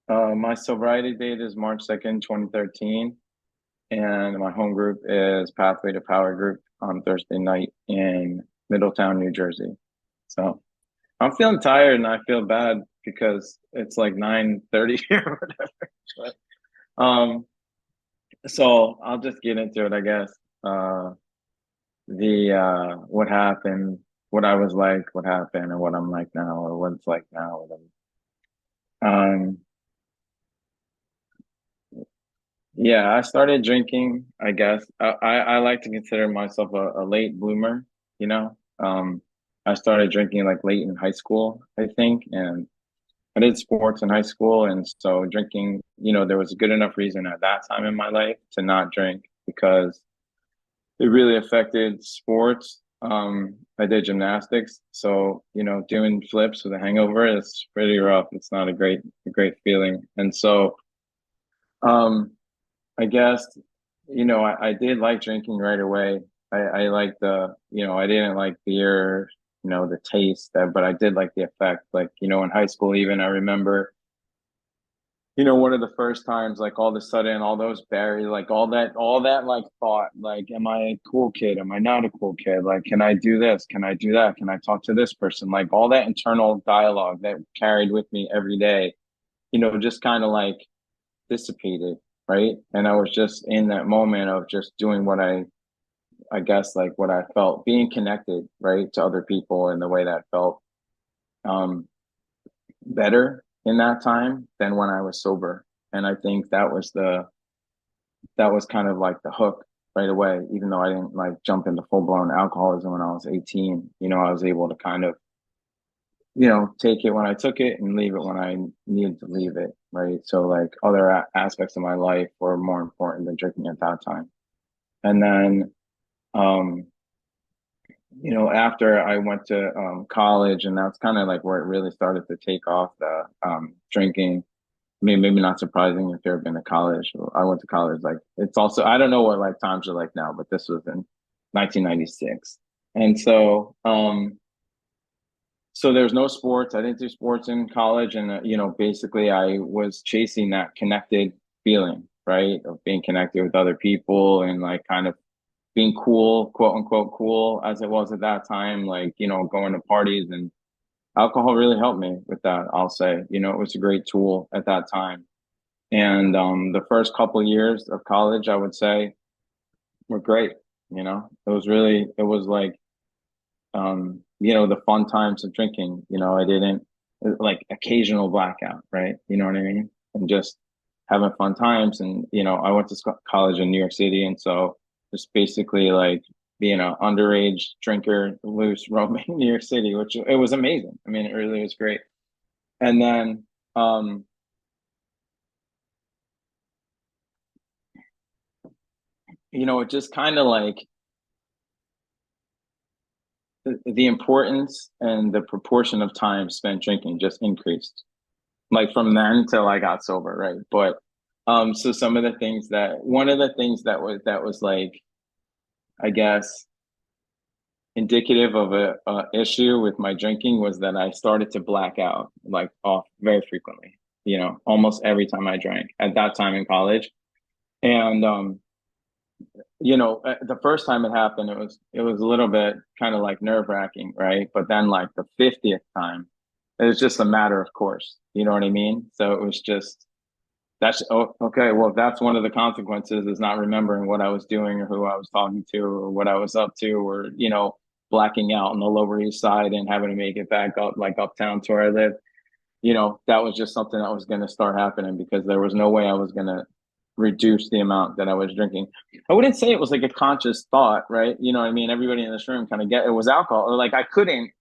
My sobriety date is March 2nd, 2013, and my home group is Pathway to Power Group on Thursday night in Middletown, New Jersey. So I'm feeling tired and I feel bad because it's like 9:30 or whatever. Um, so I'll just get into it, I guess. Uh, the what happened, what I was like, what happened, and what I'm like now, or what it's like now, whatever. Um, Yeah, I started drinking, I guess. I like to consider myself a late bloomer, you know. I started drinking like late in high school, I think, and I did sports in high school, and so drinking, there was a good enough reason at that time in my life to not drink because it really affected sports. I did gymnastics, so doing flips with a hangover is pretty rough. It's not a great feeling, and so. Um, I guess, I did like drinking right away. I liked I didn't like beer, the taste, but I did like the effect. Like, in high school, even I remember, one of the first times, like all of a sudden, all those berries, like all that, like thought, like, am I a cool kid? Am I not a cool kid? Like, can I do this? Can I do that? Can I talk to this person? Like all that internal dialogue that carried with me every day, just kind of like dissipated, right? And I was just in that moment of just doing what I guess like what I felt, being connected, right, to other people in the way that felt um better in that time than when I was sober. And I think that was kind of like the hook right away, even though I didn't like jump into full blown alcoholism when I was 18, I was able to kind of take it when I took it and leave it when I needed to leave it, right? So like other aspects of my life were more important than drinking at that time. And then, um, after I went to college, and that's kind of like where it really started to take off the drinking. I mean, maybe not surprising if you've ever been to college. I went to college, like it's also, I don't know what like times are like now, but this was in 1996. And so there's no sports. I didn't do sports in college, and basically I was chasing that connected feeling, right, of being connected with other people and like kind of being cool, quote unquote cool, as it was at that time. Like going to parties, and alcohol really helped me with that. I'll say, it was a great tool at that time. And the first couple years of college, I would say, were great. It was like the fun times of drinking. I didn't like occasional blackout, right? You know what I mean? And just having fun times. And, I went to college in New York City. And so just basically like being an underage drinker, loose roaming in New York City, which it was amazing. I mean, it really was great. And then, um, it just kind of like the importance and the proportion of time spent drinking just increased like from then till I got sober, right? But so some of the things that one of the things that was like, I guess, indicative of a issue with my drinking was that I started to black out like off very frequently, almost every time I drank at that time in college. And the first time it happened, it was a little bit kind of like nerve-wracking, right? But then like the 50th time, it was just a matter of course. You know what I mean? So it was just that's okay. Well, that's one of the consequences is not remembering what I was doing or who I was talking to or what I was up to or, blacking out on the Lower East Side and having to make it back up like uptown to where I live. That was just something that was going to start happening because there was no way I was going to reduce the amount that I was drinking. I wouldn't say it was like a conscious thought, right? You know what I mean? Everybody in this room kind of get it was alcohol or like I couldn't,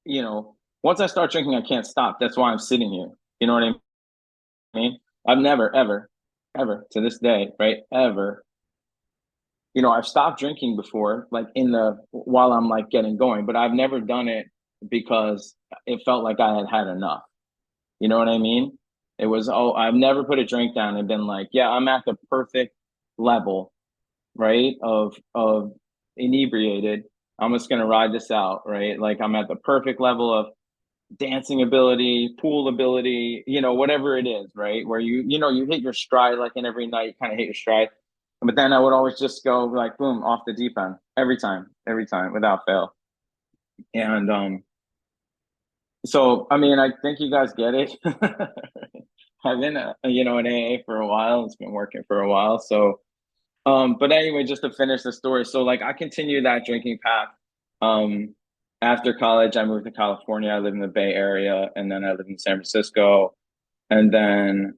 once I start drinking, I can't stop. That's why I'm sitting here. You know what I mean? I've never, ever, ever to this day, right? Ever, I've stopped drinking before, like while I'm like getting going, but I've never done it because it felt like I had had enough. You know what I mean? It was, oh, I've never put a drink down and been like, yeah, I'm at the perfect level, right? Of inebriated. I'm just gonna ride this out, right? Like I'm at the perfect level of dancing ability, pool ability, whatever it is, right? Where you hit your stride like in every night, you kind of hit your stride. But then I would always just go like boom off the deep end every time without fail. And so I mean, I think you guys get it. I've been in AA for a while. It's been working for a while. So but anyway, just to finish the story, so like I continued that drinking path. Um, After college, I moved to California. I lived in the Bay Area, and then I lived in San Francisco. And then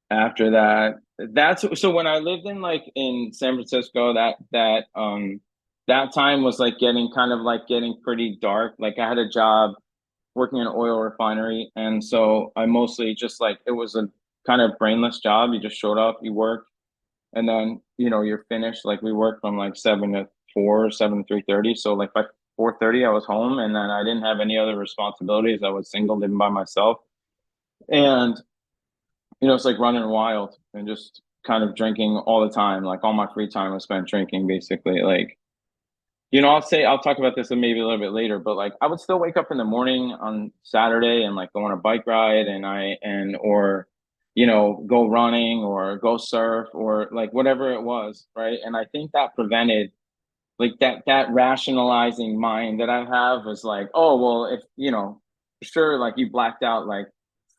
after that, that's so when I lived in like in San Francisco, that time was like getting pretty dark. Like I had a job working in an oil refinery, and so I mostly just like it was a kind of brainless job. You just showed up, you worked and then you're finished. Like we worked from like 7 to 4, 7 to 3:30. So like by 4:30, I was home, and then I didn't have any other responsibilities. I was single, living by myself, and it's like running wild and just kind of drinking all the time. Like all my free time was spent drinking, basically. Like I'll talk about this maybe a little bit later, but like I would still wake up in the morning on Saturday and like go on a bike ride or go running or go surf or like whatever it was, right? And I think that prevented like that rationalizing mind that I have was like, oh well, if sure, like you blacked out like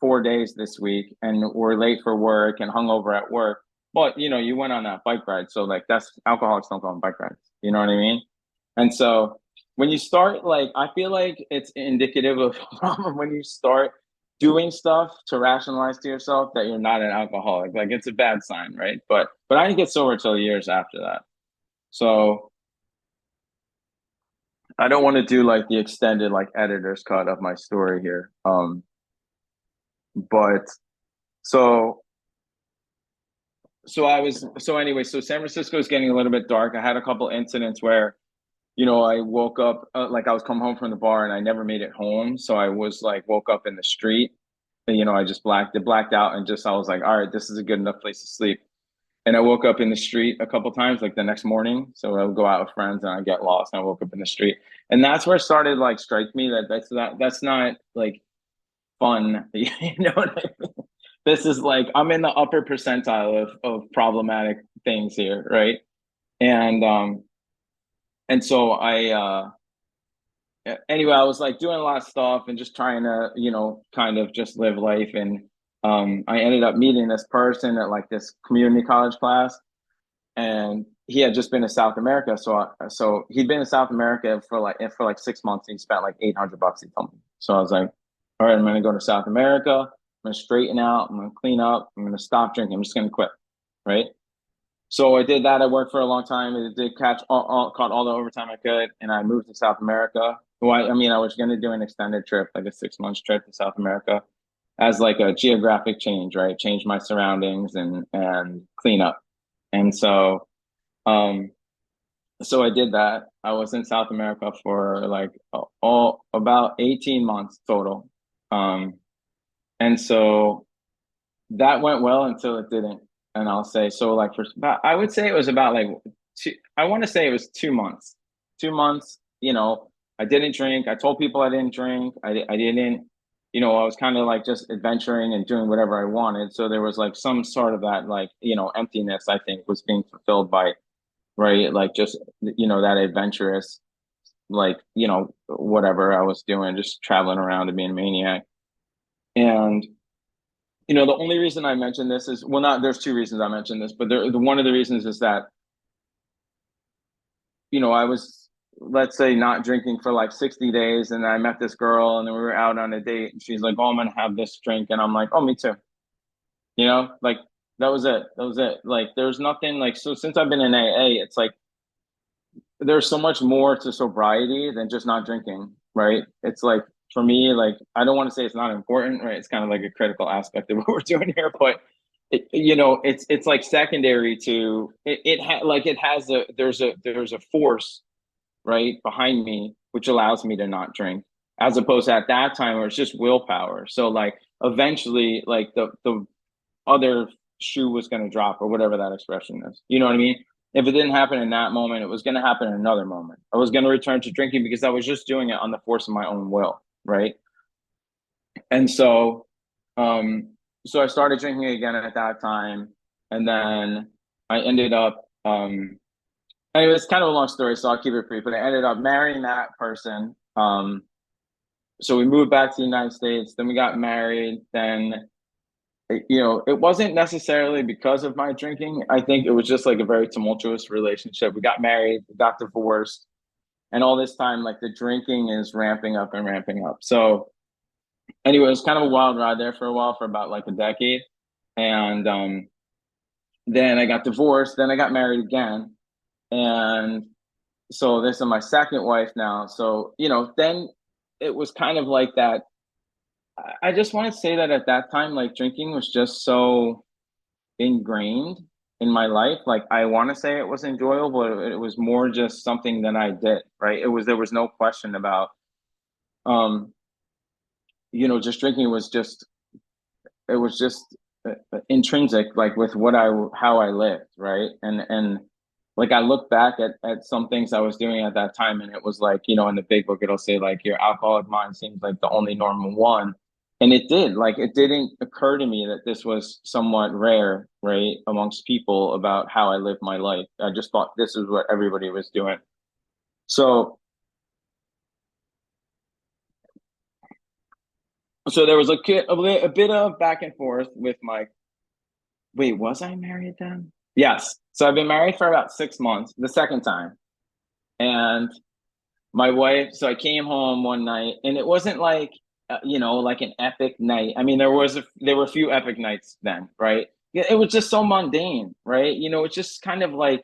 4 days this week and were late for work and hung over at work, but you went on that bike ride, so like that's alcoholics don't go on bike rides. You know what I mean? And so when you start, like, I feel like it's indicative of a problem when you start doing stuff to rationalize to yourself that you're not an alcoholic. Like it's a bad sign, right? But I didn't get sober till years after that. So I don't want to do like the extended like editor's cut of my story here. But so so anyway, so San Francisco is getting a little bit dark. I had a couple incidents where I woke up like I was come home from the bar and I never made it home. So I was like woke up in the street and I just blacked out and just I was like, all right, this is a good enough place to sleep. And I woke up in the street a couple times, like the next morning. So I would go out with friends and I get lost and I woke up in the street. And that's where it started like strike me that that's not like fun. You know what I mean? This is like I'm in the upper percentile of problematic things here, right? And and so anyway, I was like doing a lot of stuff and just trying to, kind of just live life. And I ended up meeting this person at like this community college class, and he had just been to South America. So he'd been in South America for like 6 months. And he spent like $800. He told me. So I was like, all right, I'm gonna go to South America. I'm gonna straighten out. I'm gonna clean up. I'm gonna stop drinking. I'm just gonna quit, right? So I did that. I worked for a long time. I did caught all the overtime I could, and I moved to South America. Well, I mean, I was going to do an extended trip, like a 6 months trip to South America, as like a geographic change, right? Change my surroundings and clean up. And um, so I did that. I was in South America for like all about 18 months total. Um, and so that went well until it didn't. And I'll say so like for about I would say it was about like I want to say it was 2 months. 2 months, I didn't drink. I told people I didn't drink. I didn't, I was kind of like just adventuring and doing whatever I wanted. So there was like some sort of that like, emptiness I think was being fulfilled by, right? Like just, that adventurous, like, whatever I was doing, just traveling around and being a maniac. And the only reason I mentioned this is well, not there's two reasons I mentioned this, but one of the reasons is that I was let's say not drinking for like 60 days, and I met this girl, and then we were out on a date, and she's like, "Oh, I'm gonna have this drink," and I'm like, "Oh, me too." Like that was it. That was it. Like there's nothing like so since I've been in AA, it's like there's so much more to sobriety than just not drinking, right? It's like for me, like I don't want to say it's not important, right? It's kind of like a critical aspect of what we're doing here, but it's like secondary to like it has a there's a force right behind me which allows me to not drink, as opposed to at that time where it's just willpower. So like eventually, like the other shoe was going to drop or whatever that expression is. You know what I mean? If it didn't happen in that moment, it was going to happen in another moment. I was going to return to drinking because I was just doing it on the force of my own will. right? And um, so I started drinking again at that time, and then I ended up, anyway, it's kind of a long story, so I'll keep it brief. But I ended up marrying that person. So we moved back to the United States. Then we got married. Then, it wasn't necessarily because of my drinking. I think it was just like a very tumultuous relationship. We got married, we got divorced, and all this time, like the drinking is ramping up and ramping up. So anyway, it was kind of a wild ride there for a while, for about like a decade. And then I got divorced. Then I got married again. And so this is my second wife now. So, then it was kind of like that. I just want to say that at that time, like drinking was just so ingrained in my life. Like I want to say it was enjoyable, but it was more just something that I did, right? There was no question about, um, just drinking was just, it was just intrinsic, like with how I lived, right? And like I look back at some things I was doing at that time, and it was like, in the big book it'll say like your alcoholic mind seems like the only normal one, and it did. Like it didn't occur to me that this was somewhat rare, right, amongst people about how I lived my life. I just thought this is what everybody was doing. So so there was a bit of back and forth with my. Wait, was I married then? Yes. So I've been married for about 6 months, the second time. And my wife, so I came home one night, and it wasn't like, like an epic night. I mean, there were a few epic nights then, right? Yeah, it was just so mundane, right? It's just kind of like,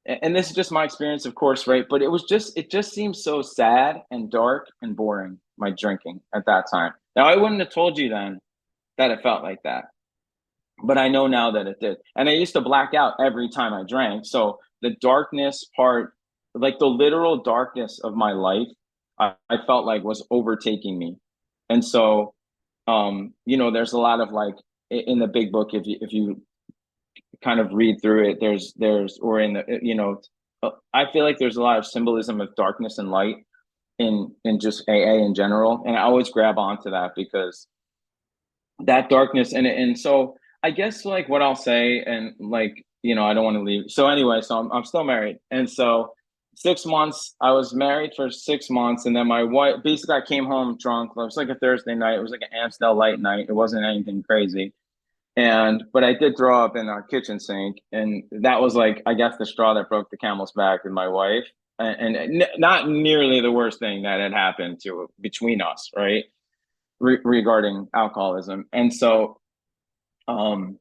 and this is just my experience, of course, right? But it just seems so sad and dark and boring, my drinking at that time. Now, I wouldn't have told you then that it felt like that, but I know now that it did. And I used to black out every time I drank. So the darkness part, like the literal darkness of my life, I felt like was overtaking me. And so, there's a lot of like in the big book, if you kind of read through it, or in the, I feel like there's a lot of symbolism of darkness and light in just AA in general. And I always grab onto that because that darkness and so I guess like what I'll say, and like, I don't want to leave. So anyway, so I'm still married, and so 6 months I was married for 6 months, and then my wife, basically I came home drunk. It was like a Thursday night. It was like an Amstel light night. It wasn't anything crazy, and but I did throw up in our kitchen sink, and that was like, I guess, the straw that broke the camel's back with my wife. And not nearly the worst thing that had happened to between us, right? Regarding alcoholism. And so um,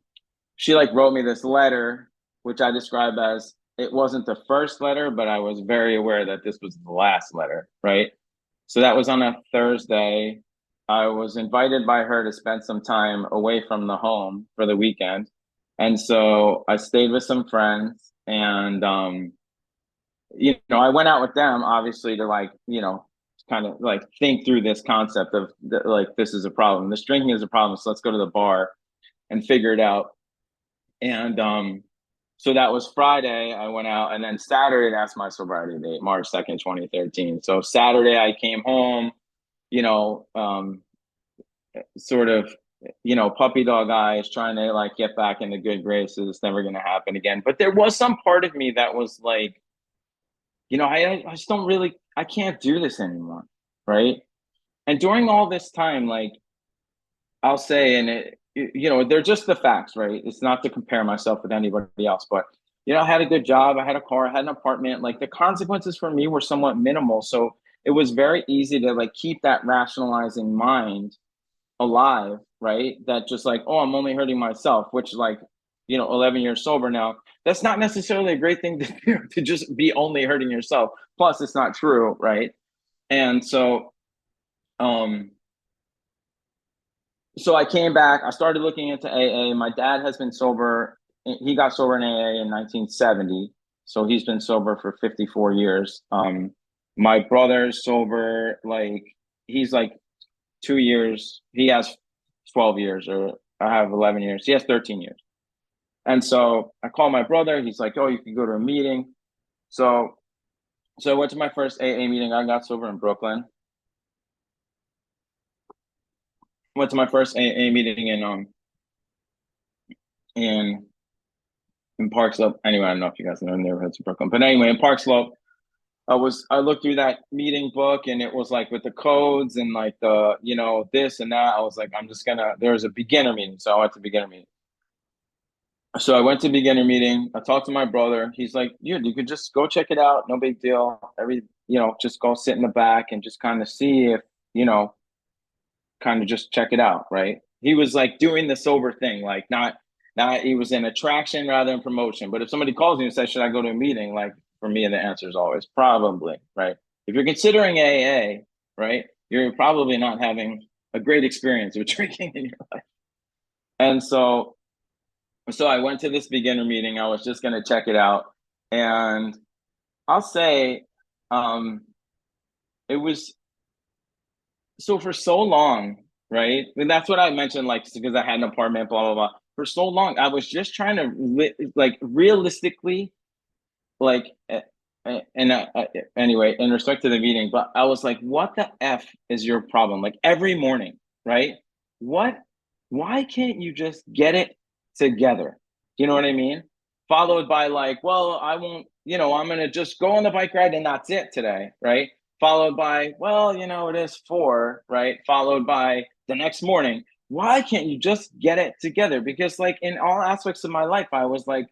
she like wrote me this letter, which I describe as, it wasn't the first letter, but I was very aware that this was the last letter, right? So that was on a Thursday. I was invited by her to spend some time away from the home for the weekend. And so I stayed with some friends, and I went out with them obviously to like, kind of like think through this concept of like, this is a problem. This drinking is a problem. So let's go to the bar and figure it out. And so that was Friday. I went out, and then Saturday, that's my sobriety date, March 2nd, 2013. So Saturday I came home, you know, um, sort of, puppy dog eyes, trying to like get back into good graces. It's never going to happen again. But there was some part of me that was like, I just don't really, I can't do this anymore. Right. And during all this time, like I'll say, and they're just the facts, right? It's not to compare myself with anybody else, but, I had a good job. I had a car, I had an apartment. Like the consequences for me were somewhat minimal. So it was very easy to like keep that rationalizing mind alive, right? That just like, oh, I'm only hurting myself, which like, 11 years sober now, that's not necessarily a great thing to do, to just be only hurting yourself. Plus, it's not true, right? And um, so I came back. I started looking into AA. My dad has been sober. He got sober in AA in 1970. So he's been sober for 54 years. My brother's sober, like, he's like 2 years. He has 12 years, or I have 11 years. He has 13 years. And so I called my brother. He's like, oh, you can go to a meeting. So, so I went to my first AA meeting. I got sober in Brooklyn. Went to my first AA meeting in in Park Slope. Anyway, I don't know if you guys know neighborhoods of Brooklyn, but anyway, in Park Slope, I looked through that meeting book, and it was like with the codes and like the this and that. I was like, I'm just gonna. There was a beginner meeting, so I went to beginner meeting. So I went to beginner meeting. I talked to my brother. He's like, "Dude, you could just go check it out. No big deal. Just go sit in the back and just kind of see if you know kind of just check it out, right?" He was like doing the sober thing, like not he was in attraction rather than promotion. But if somebody calls me and says, "Should I go to a meeting?" Like for me, the answer is always probably, right? If you're considering AA, right, you're probably not having a great experience with drinking in your life. And so I went to this beginner meeting. I was just gonna check it out. And I'll say um it was so for so long, right? And that's what I mentioned, like because I had an apartment, blah blah blah. For so long, I was just trying to like realistically, like, and anyway, in respect to the meeting, but I was like, what the f is your problem? Like every morning, right? What? Why can't you just get it together? You know what I mean? Followed by like, well, I won't. I'm gonna just go on the bike ride and that's it today, right? Followed by, well, it is four, right? Followed by the next morning. Why can't you just get it together? Because like in all aspects of my life, I was like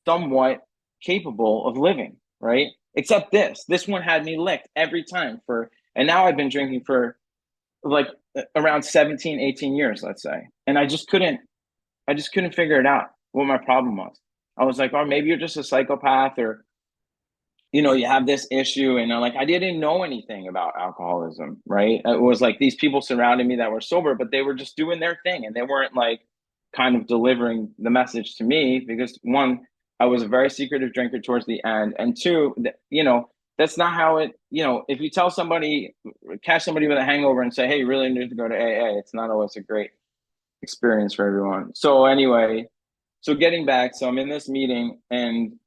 somewhat capable of living, right? Except this one had me licked every time and now I've been drinking for like around 17, 18 years, let's say. And I just couldn't figure it out what my problem was. I was like, oh, maybe you're just a psychopath or you have this issue. And like I didn't know anything about alcoholism, right? It was like these people surrounding me that were sober, but they were just doing their thing and they weren't like kind of delivering the message to me because one, I was a very secretive drinker towards the end, and two, that's not how if you tell somebody, catch somebody with a hangover and say, hey, you really need to go to AA, it's not always a great experience for everyone. So anyway, so getting back, so I'm in this meeting, and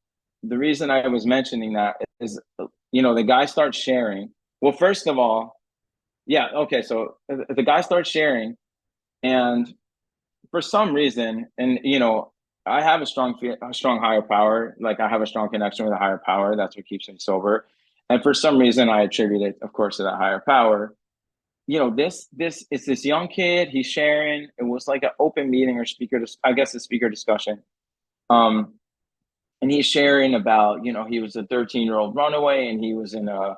the reason I was mentioning that is, the guy starts sharing. Well, first of all, yeah, okay, so the guy starts sharing, and for some reason, and I have a strong higher power. Like I have a strong connection with a higher power. That's what keeps me sober. And for some reason, I attribute it, of course, to that higher power. This is this young kid. He's sharing. It was like an open meeting or I guess a speaker discussion. Um, and he's sharing about he was a 13-year-old runaway, and he was in a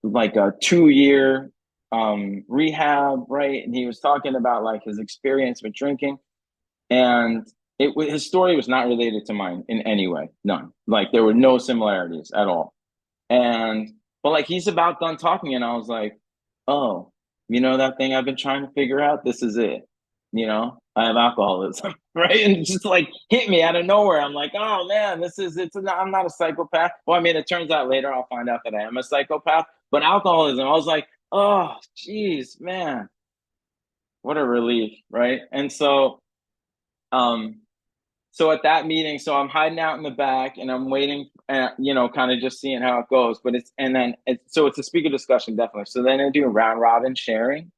2-year rehab, right? And he was talking about like his experience with drinking, and his story was not related to mine in any way, none. Like there were no similarities at all. And but like he's about done talking, and I was like, oh, that thing I've been trying to figure out, this is it. I have alcoholism, right? And it just like hit me out of nowhere. I'm like, oh man, I'm not a psychopath. Well, I mean, it turns out later I'll find out that I am a psychopath, but alcoholism, I was like, oh, geez, man, what a relief, right? And um, so at that meeting, so I'm hiding out in the back and I'm waiting, kind of just seeing how it goes. But it's a speaker discussion, definitely. So then I do round robin sharing,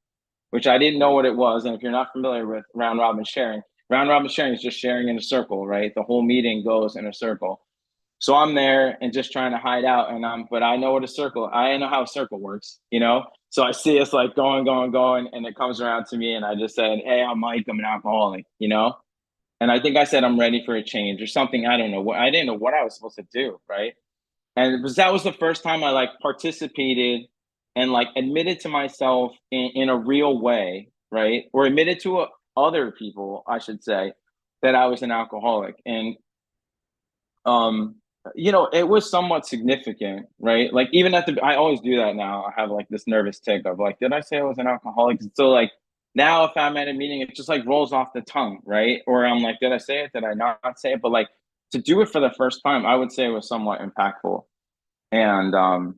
which I didn't know what it was. And if you're not familiar with round robin sharing is just sharing in a circle, right? The whole meeting goes in a circle. So I'm there and just trying to hide out, but I know I know how a circle works, So I see us like going, going, going, and it comes around to me, and I just said, "Hey, I'm Mike. I'm an alcoholic." And I think I said I'm ready for a change or something. I don't know what I didn't know what I was supposed to do, right? And that was the first time I like participated and like admitted to myself in a real way, right? Or admitted to other people, I should say, that I was an alcoholic. And um it was somewhat significant, right? Like even I always do that now. I have like this nervous tick of like, did I say I was an alcoholic? So like now if I'm at a meeting, it just like rolls off the tongue, right? Or I'm like, did I say it? Did I not say it? But like to do it for the first time, I would say it was somewhat impactful. And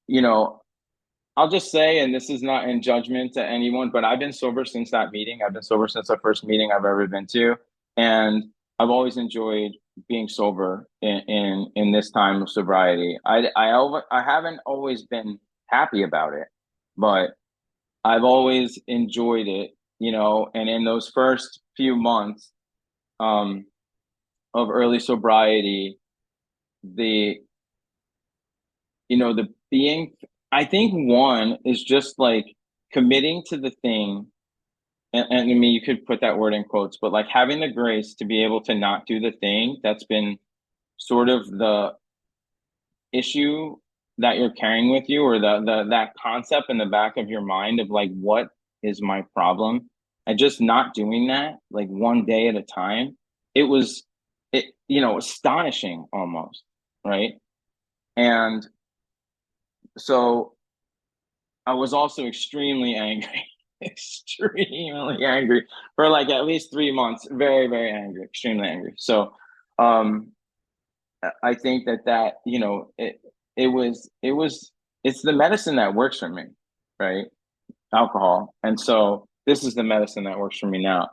you know, I'll just say, and this is not in judgment to anyone, but I've been sober since that meeting. I've been sober since the first meeting I've ever been to, and I've always enjoyed being sober in this time of sobriety. I haven't always been happy about it, but I've always enjoyed it, and in those first few months um, of early sobriety, the, the being, I think one is just like committing to the thing. And I mean, you could put that word in quotes, but like having the grace to be able to not do the thing that's been sort of the issue that you're carrying with you, or the that concept in the back of your mind of like, what is my problem, and just not doing that like one day at a time. It was, astonishing almost, right? And so I was also extremely angry, extremely angry for like at least 3 months. Very, very angry, extremely angry. So, um, I think that it's the medicine that works for me, right? Alcohol, and so this is the medicine that works for me now.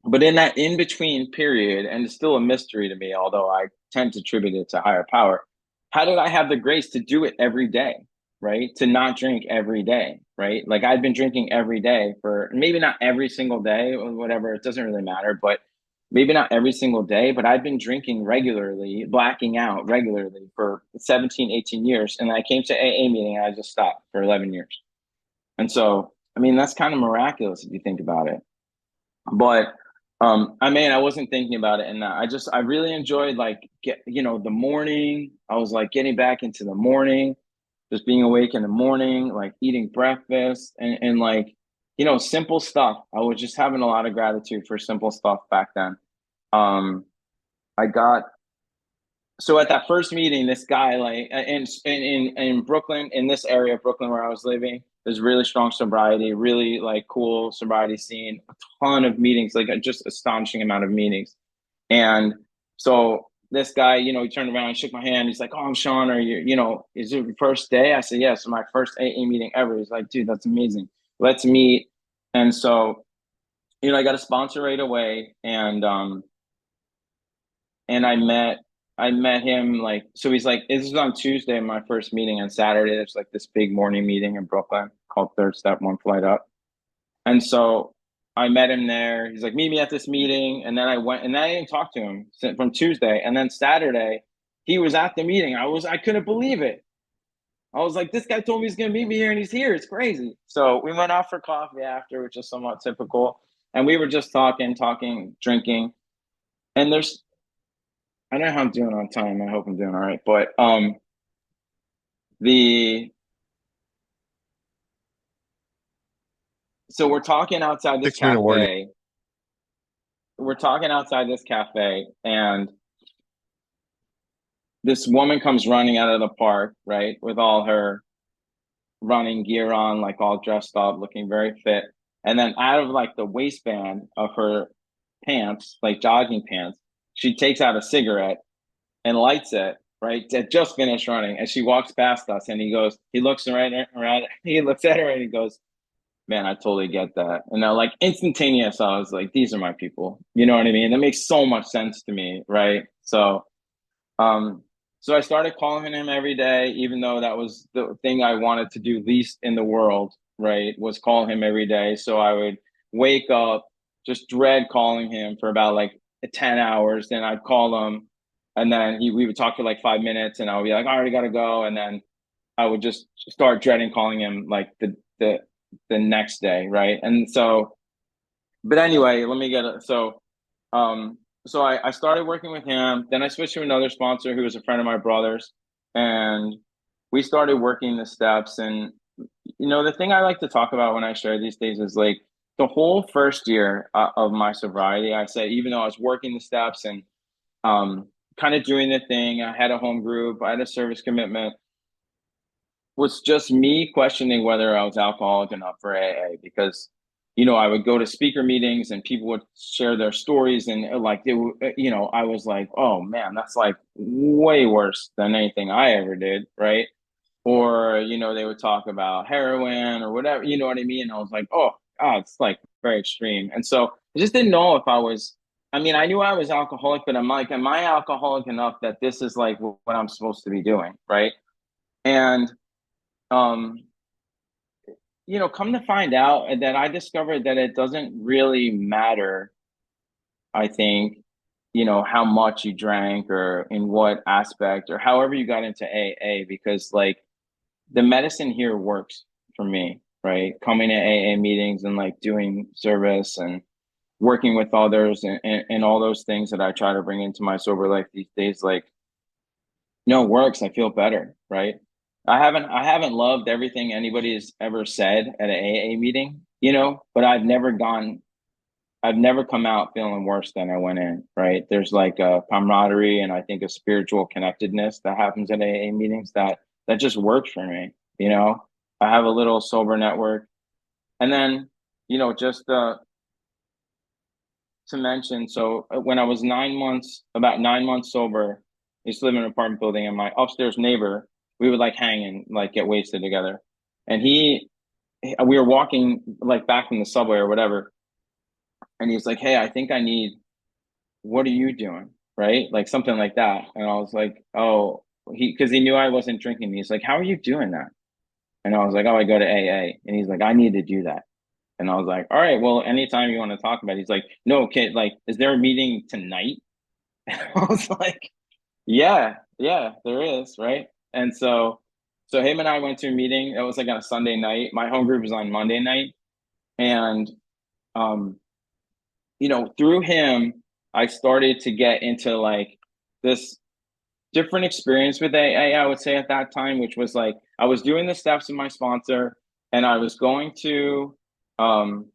But in that in between period, and it's still a mystery to me, although I tend to attribute it to higher power, how did I have the grace to do it every day, right? To not drink every day, right? Like I'd been drinking every day for maybe not every single day or whatever, it doesn't really matter, but maybe not every single day, but I've been drinking regularly, blacking out regularly for 17, 18 years. And I came to AA meeting and I just stopped for 11 years. And so, I mean, that's kind of miraculous if you think about it. But I mean, I wasn't thinking about it, and I really enjoyed like the morning. I was like getting back into the morning, just being awake in the morning, like eating breakfast, and like simple stuff. I was just having a lot of gratitude for simple stuff back then. Um, I got So at that first meeting, this guy like in Brooklyn, in this area of Brooklyn where I was living, there's really strong sobriety, really like cool sobriety scene, a ton of meetings, like a just astonishing amount of meetings. And so this guy, he turned around and shook my hand. He's like, "Oh, I'm Sean. Are you, is it your first day?" I said, "Yes, my first AA meeting ever." He's like, "Dude, that's amazing. Let's meet." And so, I got a sponsor right away, and I met him like, so he's like, this is on Tuesday, my first meeting. On Saturday, there's like this big morning meeting in Brooklyn called Third Step One Flight Up. And so I met him there. He's like, meet me at this meeting. And then I went, and then I didn't talk to him from Tuesday. And then Saturday, he was at the meeting. I couldn't believe it. I was like, this guy told me he's gonna meet me here and he's here. It's crazy. So we went out for coffee after, which is somewhat typical. And we were just talking, drinking. And I don't know how I'm doing on time. I hope I'm doing all right. But the so we're talking outside this 6 minute warning. cafe. We're talking outside this cafe, and this woman comes running out of the park, right, with all her running gear on, like all dressed up, looking very fit. And then out of like the waistband of her pants, like jogging pants, she takes out a cigarette and lights it, right? That just finished running. And she walks past us and he looks around, he looks at her and he goes, "Man, I totally get that." And now like instantaneous, I was like, these are my people. You know what I mean? That makes so much sense to me, right? Um, so I started calling him every day, even though that was the thing I wanted to do least in the world, right? Was call him every day. So I would wake up, just dread calling him for about like 10 hours. Then I'd call him, and then we would talk for like 5 minutes, and I would be like, I already gotta go. And then I would just start dreading calling him like the next day, right? And so, but anyway, let me get it. Um, so I started working with him. Then I switched to another sponsor who was a friend of my brother's, and we started working the steps. And the thing I like to talk about when I share these things is like the whole first year of my sobriety. I say, even though I was working the steps and kind of doing the thing, I had a home group, I had a service commitment, was just me questioning whether I was alcoholic enough for AA, because I would go to speaker meetings and people would share their stories, and like I was like, oh man, that's like way worse than anything I ever did, right? Or they would talk about heroin or whatever, you know what I mean? And I was like, oh God, it's like very extreme. And so I just didn't know if I was. I mean, I knew I was alcoholic, but I'm like, am I alcoholic enough that this is like what I'm supposed to be doing, right? And um, come to find out that I discovered that it doesn't really matter, I think, how much you drank or in what aspect or however you got into AA, because like the medicine here works for me, right? Coming to AA meetings and like doing service and working with others and all those things that I try to bring into my sober life these days, like, no, it works. I feel better, right? I haven't loved everything anybody has ever said at an AA meeting, but I've never come out feeling worse than I went in, right? There's like a camaraderie and I think a spiritual connectedness that happens at AA meetings that just works for me, you know? I have a little sober network. And then, just to mention, so when I was about 9 months sober, I used to live in an apartment building, and my upstairs neighbor, we would like hang and like get wasted together. And we were walking like back from the subway or whatever, and he's like, "Hey, I think I need. What are you doing?" Right, like something like that. And I was like, "Oh," because he knew I wasn't drinking. He's like, "How are you doing that?" And I was like, "Oh, I go to AA." And he's like, "I need to do that." And I was like, "All right, well, anytime you want to talk about it." He's like, "No, kid, like, is there a meeting tonight?" I was like, yeah, yeah, there is, right? And so him and I went to a meeting. It was like on a Sunday night. My home group was on Monday night. And um, through him, I started to get into like this different experience with AA, I would say at that time, which was like I was doing the steps with my sponsor and I was going to um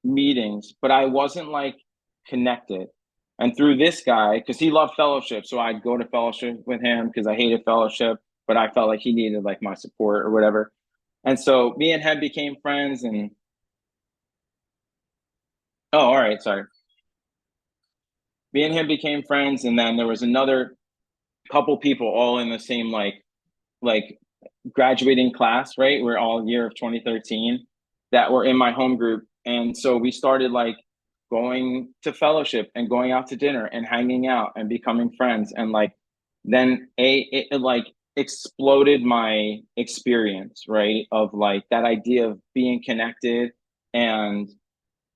meetings, but I wasn't like connected. And through this guy, because he loved fellowship, so I'd go to fellowship with him because I hated fellowship, but I felt like he needed like my support or whatever. And so me and him became friends. And oh, all right, sorry. Me and him became friends, and then there was another couple people all in the same like graduating class, right? We're all year of 2013 that were in my home group. And so we started like going to fellowship and going out to dinner and hanging out and becoming friends. And like, then it like exploded my experience, right? Of like that idea of being connected and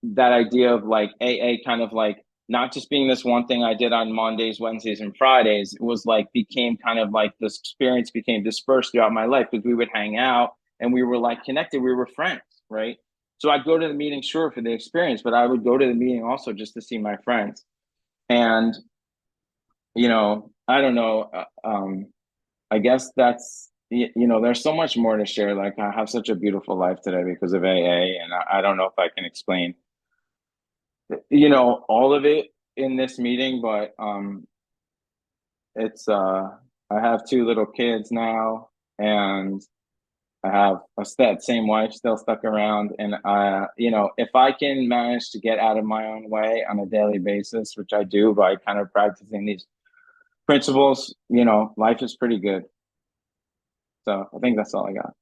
that idea of like AA kind of like not just being this one thing I did on Mondays, Wednesdays, and Fridays. It was like became kind of like this experience became dispersed throughout my life because we would hang out and we were like connected. We were friends, right? So I'd go to the meeting, sure, for the experience, but I would go to the meeting also just to see my friends. And, I don't know. I guess there's so much more to share. Like I have such a beautiful life today because of AA, and I don't know if I can explain all of it in this meeting, but it's I have two little kids now, and I have that same wife still stuck around. And if I can manage to get out of my own way on a daily basis, which I do by kind of practicing these principles, life is pretty good. So I think that's all I got.